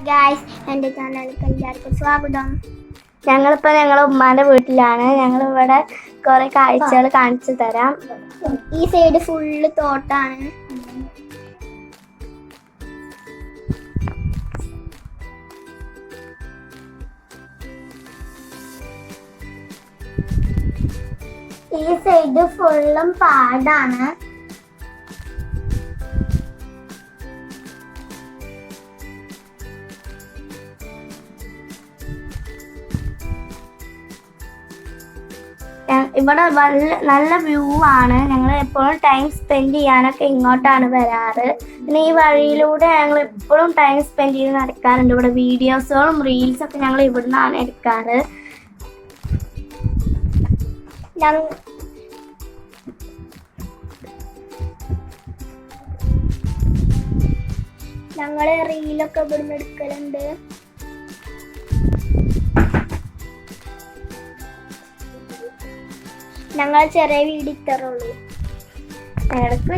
Guys, എൻ്റെ ചാനലിലേക്ക് എല്ലാവർക്കും സ്വാഗതം. ഞങ്ങളിപ്പോൾ ഞങ്ങളുടെ ഉമ്മാൻ്റെ വീട്ടിലാണ്. ഞങ്ങളിവിടെ കുറേ കാഴ്ചകൾ കാണിച്ചു തരാം. ഈ സൈഡ് ഫുള്ള് തോട്ടാണ്. ഈ സൈഡ് ഫുള്ളും പാടാണ്. ഇവിടെ നല്ല വ്യൂ ആണ്. ഞങ്ങൾ എപ്പോഴും ടൈം സ്പെൻഡ് ചെയ്യാനൊക്കെ ഇങ്ങോട്ടാണ് വരാറ്. പിന്നെ ഈ വഴിയിലൂടെ ഞങ്ങൾ എപ്പോഴും ടൈം സ്പെൻഡ് ചെയ്ത് നടക്കാറുണ്ട്. ഇവിടെ വീഡിയോസുകളും റീൽസൊക്കെ ഞങ്ങൾ ഇവിടുന്നാണ് എടുക്കാറ്. ഞങ്ങള് റീലൊക്കെ ഇവിടുന്ന് എടുക്കലുണ്ട്. ഞങ്ങൾ ചെറിയ വീട് ഇത്തറുള്ളൂ. ഇടയ്ക്ക്